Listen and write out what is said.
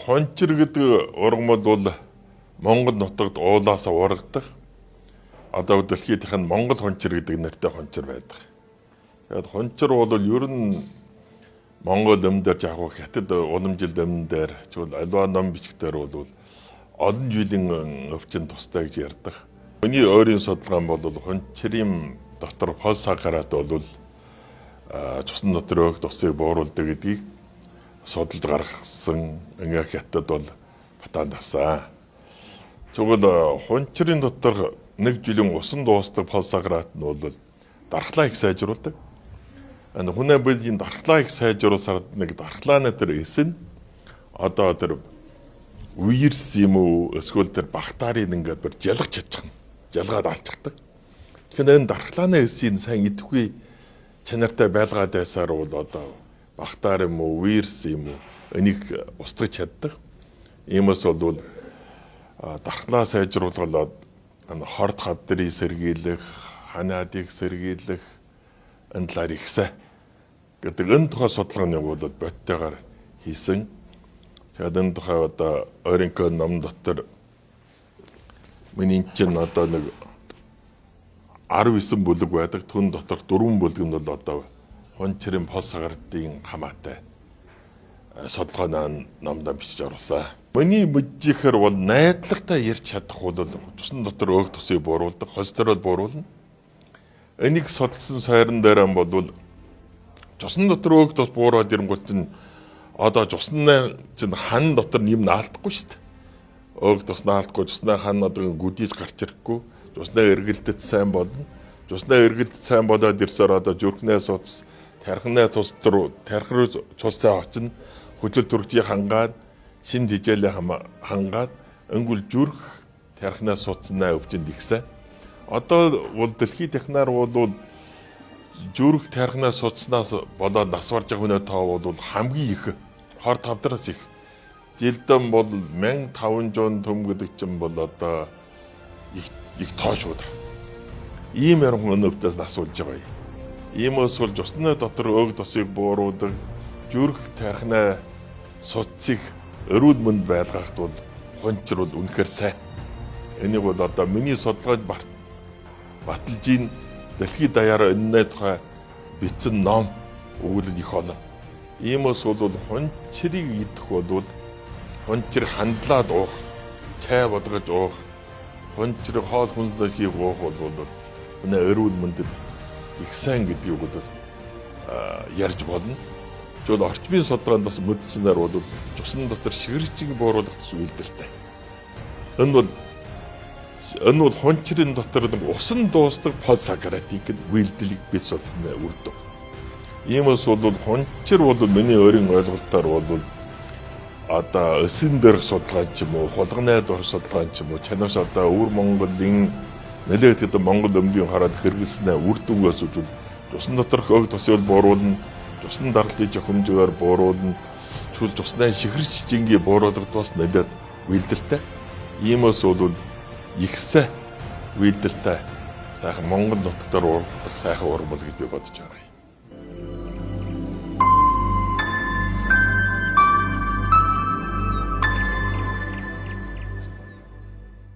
Хончир гэдэг ургамал бол Монгол нутагт уулаас ургадаг. Одоо дэлхийдийнх нь Монгол хончир гэдэг нэртэй хончир байдаг. Тэгээд хончир бол ер нь Монгол өмнөдөр яг хятад уламжлалт өмнөдөр тэгвэл аливаа ном бичгээр бол олон жилийн өвчин тустай гэж ярьдаг. Миний өөрийн судалгаа бол хончирын дотор фосфорат бол цусны дотор өөх тусыг бууруулдаг гэдгийг судалж гаргасан ингээ хятад бол батанд авсан. Тэгвэл хончирын дотор нэг жилийн усан дуустдаг фосфорат нь бол дархлаа их сайжруулдаг. Хүнээ бидний дархлаа их сайжруулсаар нэг дархлааны тэр эс нь одоо тэр вирус юм уу эсвэл тэр бактери ингээд бүр жалгаж чадчихна. Жалгаад алчдаг. Тэгэхээр энэ дархлааны эсийг сайн идэхгүй чанартай байлгаад байсаар бол одоо бактери юм уу вирус юм уу энийг устгаж чаддаг. Иймээс бол дархлаа сайжруулаад хорд хавдрыг сэргийлэх, ханаадыг сэргийлэх энэ талаар ихсэ гэдэг энэ тухай судалгааны бол боттойгоор хийсэн. Тэгээд энэ тухай одоо Оринко ном дотор миний чинь одоо нэг 19 бүлэг байдаг. Түн дотор 4 бүлэг нь бол одоо хончирын фосфоратын хамаатай судалгааны номдоо бичиж оруулсан. Миний мэдчихээр бол найдлагатай ярьж чадах бол цусны дотор өөх тусыг бууруулдаг, холестерол бууруулна. Энийг судалсан сойрон дээр бол цусны дотор өөх тус буураад ирэнгүүт чинь одоо цусны чинь хан дотор юм наалдахгүй шүү дээ. Өөх тус наалдахгүй, цусны хан одоо гүдийж гарч ирэхгүй, цусны эргэлтэд сайн болно. Цусны эргэлтэд сайн болоод ирсээр одоо зүрхнээ суц, тархины тус руу цусцаа очино, хөдөл төржийг хангаад, шимд хижээлээ хангаад, өнгөл зүрх тархинаа суцнаа өвчнөд ихсэн. Одоо бол дэлхийн технаар бол зүрх тархинаа суцнаас болоод нас барж байгаа хүний тоо бол хамгийн их 25-аас их. Жилдэн бол 1500 төм гэдэг чинь бол одоо их тоо шүү дээ. Ийм яран хүн өвдөөс нас болж байгаа юм. Иймээс бол цусны дотор өг тосыг бууруулдаг, зүрх тархинаа суцыг эрүүл мэнд байлгахад бол хончир бол үнэхээр сайн. Энийг бол одоо миний судалгаанд баталж ийн дэлхийд даяараа энэ тухай бичсэн ном өгүүлэл их олон. Иймээс бол хончирыг идэх бол хончир хандлаад уух, цай бодгож уух, хончир хоол хүнстэй хийх уух бол өнөө эрүүл мэндэд их сайн гэдгийг бол ярьж болно. Тэгвэл орчмын судалгаанд бас мэдсэнээр бол цусны дотор шигэрчийг бууруулах зүйлдэлтэй. Энэ бол хончирын дотор нэг усан дуустдаг фосфоратыг үйлдэлийг бий судалсан үр дүн. Иймээс бол хончир бол миний өөрийн ойлголтоор бол одоо эсэн дээрх судалгаа ч юм уу, хулганы дор судалгаа ч юм уу, чанаас одоо өвөр Монголын нэлээд хэд Монгол өмгийн хараад хэрэглэснээр үр дүнгээс үзвэл цусны доторх өг тосыг бууруулна, цусны даралтыг жохомжоор бууруулна, чүл цусны шигэрч жингээ бууруулах бас нэлээд үйлдэлтэй. Иймээс бол ихсэ үйлдэлтэй сайхан Монгол нутгаар ургах сайхан ургамал гэж би бодож байгаа юм.